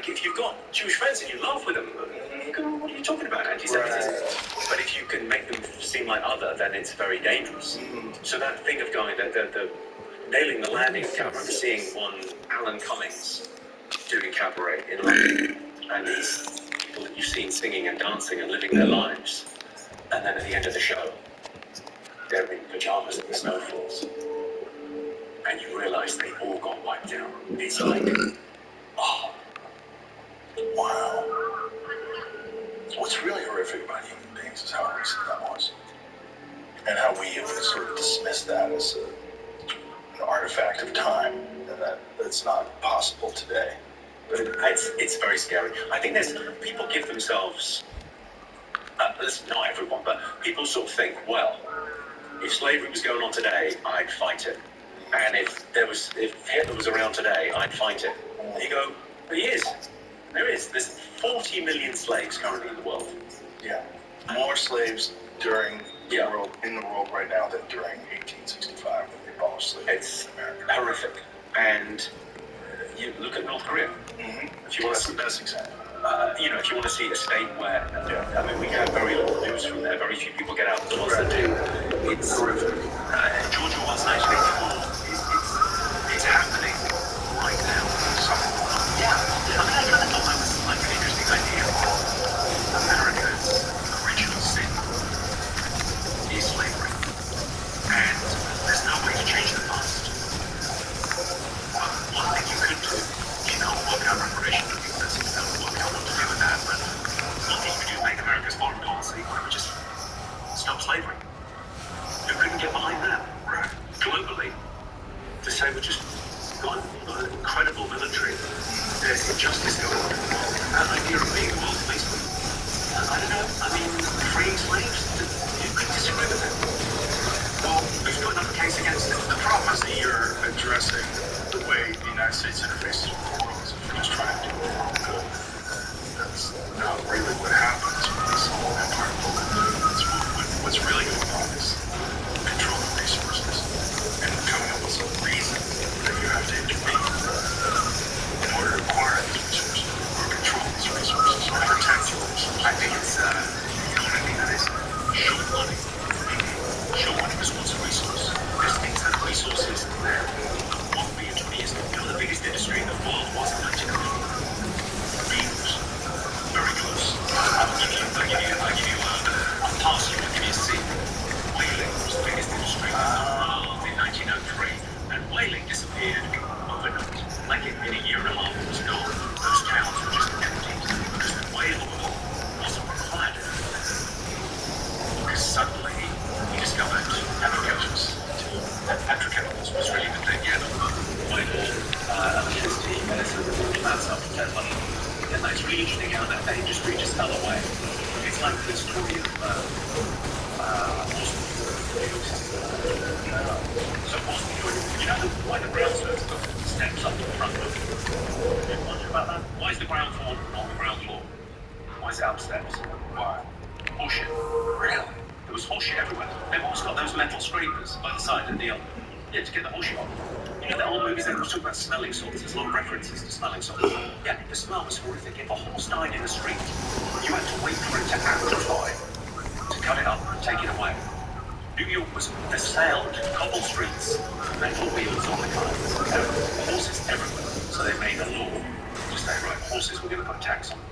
like, if you've got Jewish friends and you laugh with them, you go, what are you talking about, anti-Semitism? Right. But if you can make them seem like other, then it's very dangerous. So that thing of going, the nailing the landing, I remember seeing one Alan Cummings doing cabaret in London, and these people that you've seen singing and dancing and living their lives, and then at the end of the show, they're in pajamas and the snow falls, and you realise they all got wiped out. It's like, oh, wow. What's really horrific about human beings is how recent that was, and how we have sort of dismissed that as an artifact of time, and that's not possible today. But it's very scary. I think people give themselves, not everyone, but people sort of think, well, if slavery was going on today, I'd fight it. And if Hitler was around today, I'd fight it. And you go, but he is. There is. There's 40 million slaves currently in the world. Yeah. More slaves in the world right now than during 1865 when they abolished slavery. It's horrific. And you look at North Korea. If you want to see the best example. If you want to see a state where, I mean, we have very little news from there. Very few people get out. The ones that do, it's horrific. Georgia was 1984. It's happening right now. Yeah. I mean, I kind of thought that was like an interesting idea. America's original sin is slavery, and there's no way to change the past. One thing you could do, work out reparation. Work out what to do with that, but one thing you could do is make America's foreign policy. Why don't we just stop slavery? Who couldn't get behind that? Right. Globally, to say we just got an incredible military. There's injustice going on in the world. That idea of being a world policeman, I don't know. I mean, freeing slaves, you could disagree with that. Well, we've got another case against it. The problem is that you're addressing the way the United States interfaces with the world. You're just trying to do good. That's not really what happens when this whole empire building. What's really going on is controlling resources and coming up with some reason that you have to intervene in order to acquire these resources or control these resources or protect your resources. I think it's, what I mean, that is short money. Short money is what's a resource. There's things that resources there won't be in 20 years. The biggest industry in the world was in 1900. Beans. Very close. I'll give you a C. Whaling was the biggest industry in the world in 1903. And whaling disappeared overnight. Like in a year and a half, it was gone. Those towns were just emptied because the whale oil wasn't required. Because suddenly he discovered petrochemicals. Petrochemicals was really the thing, oil, electricity, medicine, plants up to 10 money. And it's really interesting how that industry just fell away. It's like the story of why the ground floor steps up to the front roof? You wonder about that? Why is the ground floor not the ground floor? Why is it up steps? Why? Horseshit. Really? There was horseshit everywhere. They've always got those metal scrapers by the side of the to get the horseshit off. You know, the old movies, they were talking about smelling salts. There's a lot of references to smelling salts. Yeah, the smell was horrific. If a horse died in the street, you had to wait for it to amplify, to cut it up and take it away. New York was assailed, cobble streets, metal wheels on the cars. There were horses everywhere. So they made a law to say, right, horses, we're going to put a tax on them.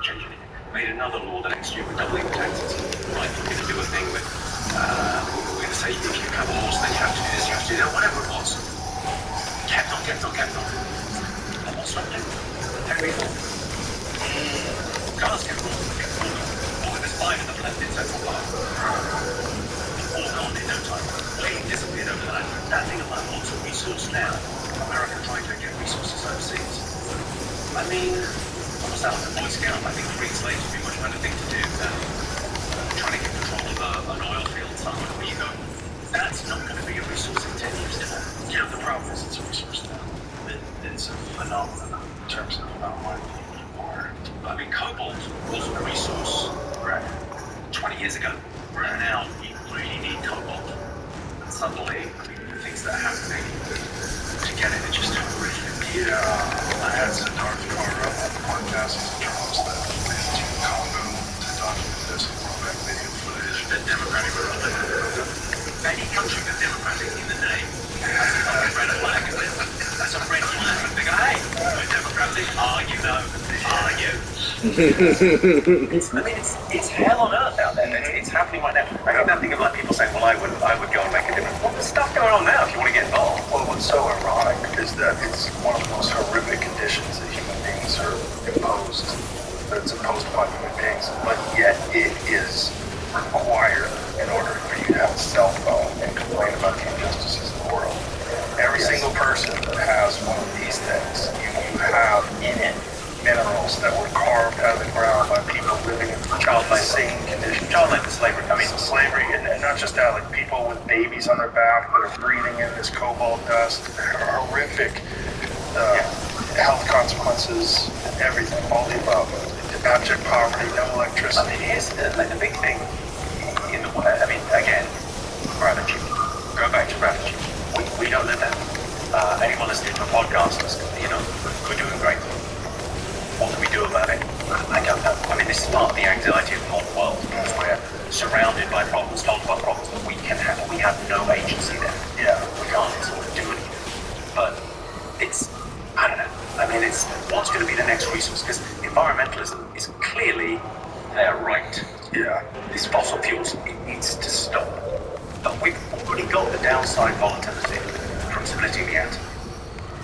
Change anything. Made another law the next year with doubling the taxes. Right, we're going to do a thing with, we're going to say, if you have a horse, then you have to do this, you have to do that, whatever it was. Kept on. And what's happening? Henry Ford. Cars kept on. Oh, there's 5 of them left in Central Park. All gone in no time. Whaling disappeared overnight. That thing about what's a resource now? America trying to get resources overseas. I mean, I was out at the Boy Scout. I think freeing slaves would be a much better thing to do than trying to get control of an oil field somewhere where you go, that's not going to be a resource in 10 years, is it? Yeah, the problem is it's a resource now. It's a phenomenon in terms of how much more. I mean, cobalt wasn't a resource 20 years ago. And now you really need cobalt. And suddenly, the things that are happening to get it are just horrific. Yeah, I had some dark car up. It's hell on earth out there. It's happening right now. I heard that thing of like people saying, well, I would go and make a difference. Well, there's stuff going on now if you want to get involved. Well, what's so ironic is that it's one of the most horrific conditions that human beings are imposed, that's imposed upon human beings, but yet it is required in order for you to have a cell phone and complain about the injustices of the world. Every single person that has one of these things, you have in it minerals that were carved out of the ground by people living in insane conditions. Child labor, slavery. I mean, Slavery, and not just that, like people with babies on their back that are breathing in this cobalt dust, horrific health consequences, everything, all the above. Abject poverty, no electricity. I mean, here's the big thing in the world. I mean, again, gratitude. Go back to gratitude. We don't live that. Anyone listening to a podcast, we're doing great. What can we do about it? I don't know. I mean, this is part of the anxiety of the modern world because we're surrounded by problems, told about problems that we have no agency there. Yeah. We can't sort of do anything. But I don't know. I mean, it's what's going to be the next resource because environmentalism is clearly their right. Yeah. These fossil fuels, it needs to stop. But we've already got the downside volatility from splitting the atom.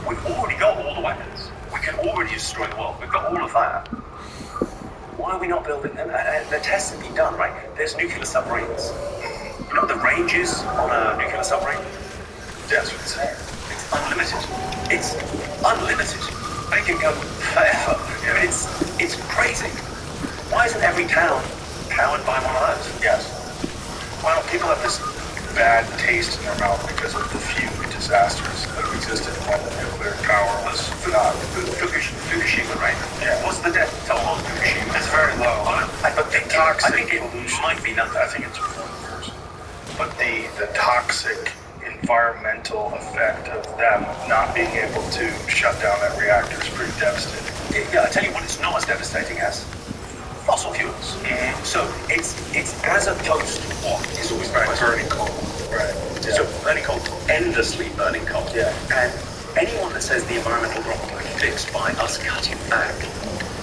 We've already got all the weapons. We can already destroy the world. We've got all of that. Why are we not building them? The tests have been done, right? There's nuclear submarines. You know what the range is on a nuclear submarine? That's what it's saying. It's unlimited. It's unlimited. They can go forever. It's crazy. Why isn't every town powered by one of those? Yes. Why don't people have this bad taste in their mouth because of the few disasters that have existed when the nuclear power was not Fukushima, right? Yeah. What's the death toll on Fukushima? It's very low. I think it pollution. might be nothing. I think it's 1%. But the toxic environmental effect of them not being able to shut down that reactor is pretty devastating. Yeah, I tell you what, it's not as devastating as fossil fuels. So it's as opposed to what is always Burning coal. Right. Yeah. So burning coal, endlessly burning coal. Yeah. And anyone that says the environmental problem can be fixed by us cutting back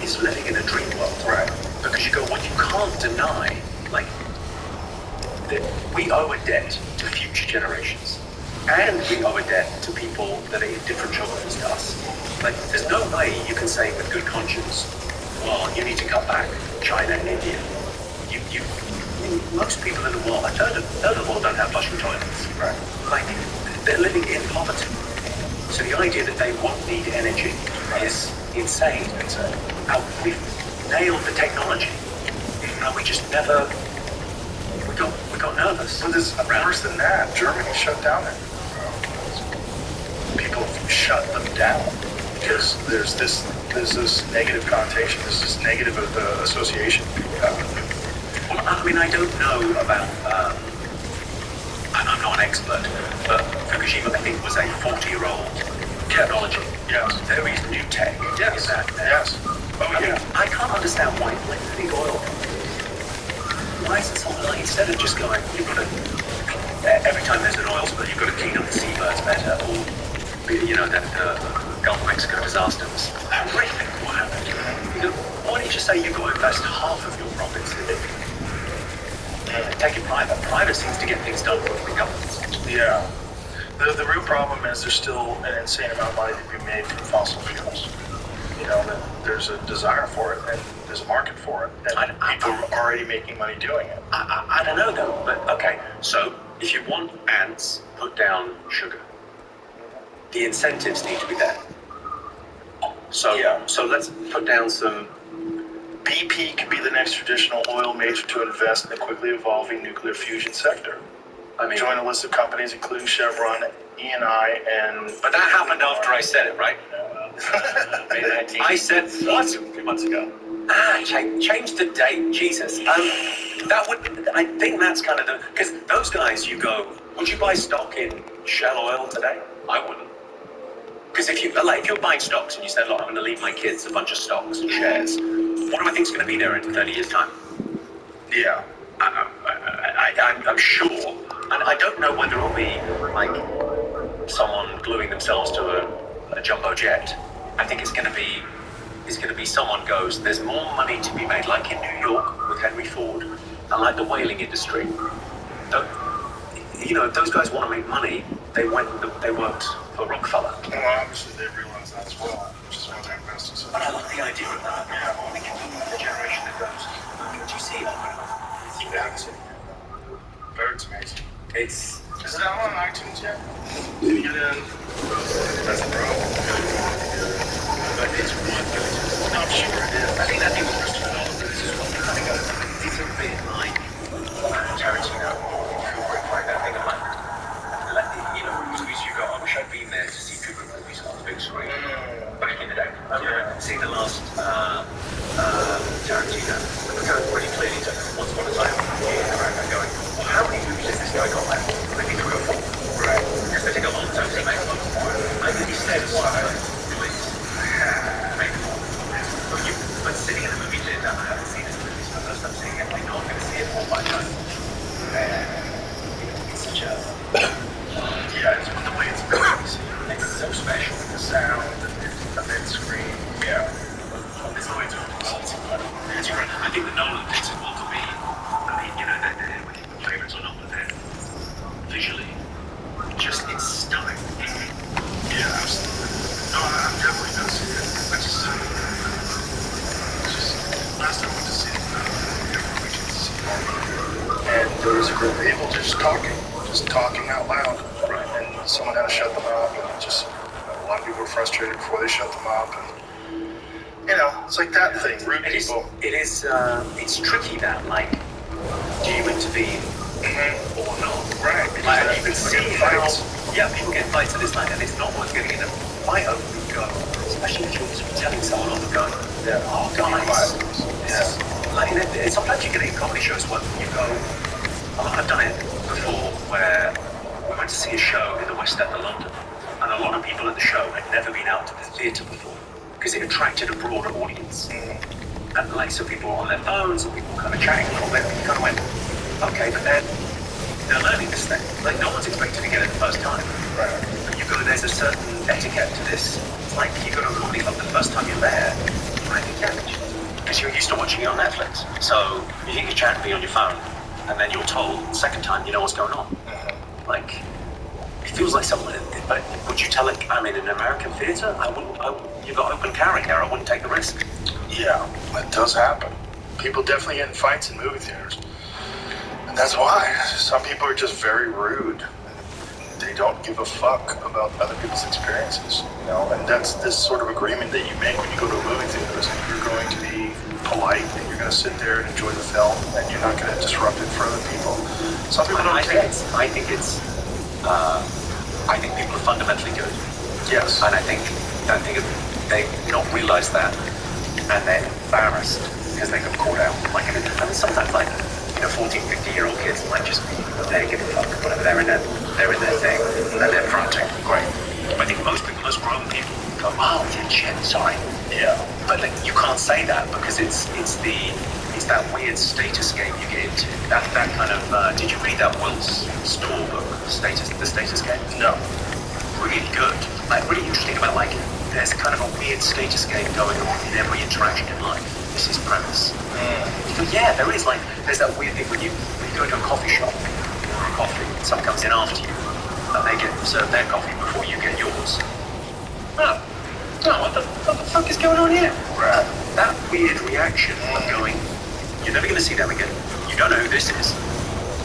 is living in a dream world. Right. Because you go, well, you can't deny, like, that we owe a debt to future generations. And we owe a debt to people that are in different geographies to us. Like, there's no way you can say with good conscience, well, you need to cut back China and India. Most people in the world, a third of the world don't have flushing toilets. Right. Like, they're living in poverty. So the idea that they won't need energy is insane. We've nailed the technology. We just never, we got nervous. But there's worse than that. Germany shut down their people shut them down because there's this negative connotation, there's this negative association. Well, I mean, I don't know about, I'm not an expert, but Fukushima, I think, was a 40-year-old technology. Yes. There is new tech. Yes. In that. Yes. I mean, I can't understand why, like, the big oil companies, why is it something like, instead of just going, you've got to, every time there's an oil spill, you've got to clean up the seabirds better, or, the Gulf of Mexico disaster was horrific, what happened. Why don't you just say you've got to invest half of your profits in it? Take it private. Private seems to get things done for the governments. Yeah. The real problem is there's still an insane amount of money to be made from fossil fuels. There's a desire for it, and there's a market for it, and people are already making money doing it. I don't know, though, but okay. So, if you want ants, put down sugar. The incentives need to be there. So let's put down some. BP could be the next traditional oil major to invest in the quickly evolving nuclear fusion sector. I mean, join a list of companies including Chevron, Eni, and... But that happened after I said it, right? I said what? 2 months ago. Change the date, Jesus. I think that's kind of the... Because those guys, you go, would you buy stock in Shell Oil today? I wouldn't. Because if you're buying stocks and you said, look, I'm going to leave my kids a bunch of stocks and shares, what do I think is going to be there in 30 years' time? Yeah. I'm sure, and I don't know whether it'll be like someone gluing themselves to a jumbo jet. I think it's going to be is going to be someone goes, there's more money to be made, like in New York with Henry Ford, and like the whaling industry. You know, if those guys want to make money, they worked for Rockefeller. Well, obviously they realize that as well, which is why they're investing so But much. I love the idea of that. Yeah, I think it'll be the generation that goes, do you see it? Yeah, it's amazing. It's... Is it out on iTunes yet? Did you get in? That's a problem. But it's worth going to. I'm sure it is. I think that thing with Christopher Nolan, this is what you kind of go, it's a bit like Tarantino, Kubrick, like that thing of like, you know, movies you go, I wish I'd been there to see Kubrick movies on the big screen back in the day. I remember seeing the last Tarantino, going pretty clearly to Once Upon a Time in America, going, well, how many movies has this guy got left? Maybe 3 or 4. Right. Because they take a long time to make one. I think he said, please, make more. But sitting in the movie theater, I haven't seen this movie, so the first time seeing it, I know I'm going to see it all by time. It's such a... Yeah, it's the way it's built. It's so special. The sound, the big screen. Yeah. It's the way it's built. It's great. I think the Nolan things are well to me. I mean, you know, they're favorites or not, but they're visually just, it's stunning. Yeah, absolutely. No, I'm definitely going to see it. I just last time I went to see it, every weekend to see it. And there was a group of people just talking out loud. Right. And someone had to shut them up. And just a lot of people were frustrated before they shut them up. And, you know, it's like that thing, rude people. It's tricky that, like, do you intervene or not? Right. Like, you can see fights. People get fights at this night, and it's not worth getting in a fight over the gun, especially if you're telling someone on the gun, oh, guys, like, sometimes you get it in comedy shows where you go, I've done it before, where we went to see a show in the West End of London, and a lot of people at the show had never been out to the theatre before, because it attracted a broader audience. And like, so people were on their phones, and people were kind of chatting a little bit, and you kind of went, okay, but they're learning this thing. Like, no one's expected to get it the first time. Right. But you go, there's a certain etiquette to this. It's like, you go to a comedy club, the first time you're there, I think, because you're used to watching it on Netflix. So you think you're chatting, be on your phone, and then you're told the second time, you know what's going on. Like, it feels like someone, but would you tell it, I'm in an American theatre? You've got open carry here, I wouldn't take the risk. Yeah, that does happen. People definitely get in fights in movie theaters. And that's why. Some people are just very rude. They don't give a fuck about other people's experiences, you know? And that's this sort of agreement that you make when you go to a movie theater. Is that you're going to be polite, and you're going to sit there and enjoy the film, and you're not going to disrupt it for other people. Some people don't take it. I think people are fundamentally good. Yes. And I think they don't realize that, and they're embarrassed because they got caught out. Like, I mean, sometimes, like, you know, 14, 15-year-old kids might just be, they don't give a fuck, whatever, they're in their thing, and they're fronting. Great. But I think most grown people go, oh, yeah, shit, sorry. Yeah. But like, you can't say that because it's that weird status game you get into. That kind of, did you read that Will's Store book, The Status Game? No. Really good. Like, really interesting about, like, there's kind of a weird status game going on in every interaction in life. This is premise. So yeah, there is, like, there's that weird thing when you go to a coffee shop or a coffee, someone comes in after you, and they get served their coffee before you get yours. What the fuck is going on here? Right. That weird reaction of going, you're never going to see them again. You don't know who this is.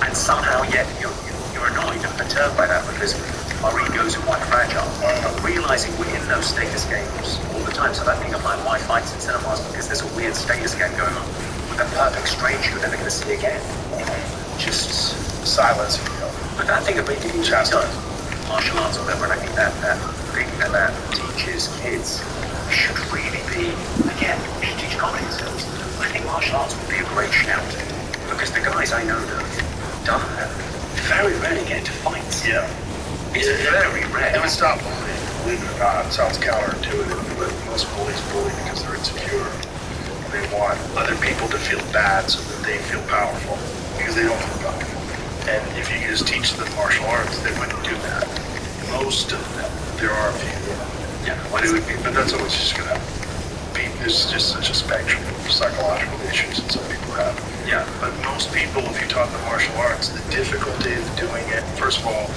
And somehow, yet, you're annoyed and perturbed by that because our egos are quite fragile. But realizing we're in those status games all the time. So that thing of like why fights in cinemas, because there's a weird status game going on with a perfect stranger you're never going to see again. Just silence, you know. But that thing of making martial arts or whatever, and I think that thing that teaches kids should really be, again, we should teach comedy skills. I think martial arts would be a great shout, because the guys I know that have done that very rarely get into fights. Yeah. It's very rare. It would stop bullying. Believe it or not, it sounds counterintuitive, but most bullies bully because they're insecure. They want other people to feel bad so that they feel powerful, because they don't feel powerful. And if you could just teach them martial arts, they wouldn't do that. Most of them. There are a few. Yeah. But that's always just gonna be there's just such a spectrum of psychological issues that some people have. Yeah. But most people, if you talk about martial arts, the difficulty of doing it, first of all,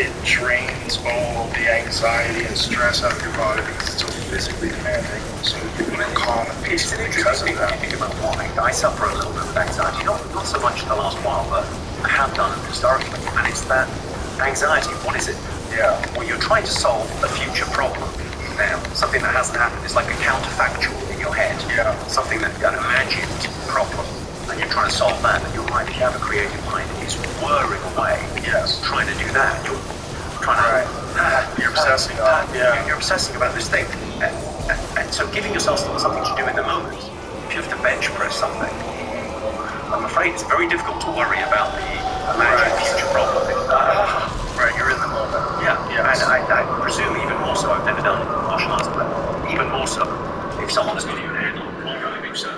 it drains all the anxiety and stress out of your body because it's so physically demanding. So you can calm and peaceful because of that. You think about why. I suffer a little bit with anxiety, not so much in the last while, but I have done it historically. And it's that anxiety. What is it? Yeah. Well, you're trying to solve a future problem now, something that hasn't happened. It's like a counterfactual in your head. Yeah. Something that an imagined problem. And you're trying to solve that, and your mind, if you have a creative mind, is whirring away. Yes. Trying to do that. You're trying to... You're obsessing on it. Yeah. You're obsessing about this thing. And so giving yourself something to do in the moment. If you have to bench press something, I'm afraid it's very difficult to worry about the imagined future problem. Right, you're in the moment. Yeah, Yes. and I presume even more so, I've never done martial arts, but even more so, if someone has got you in a headlock, or driving, so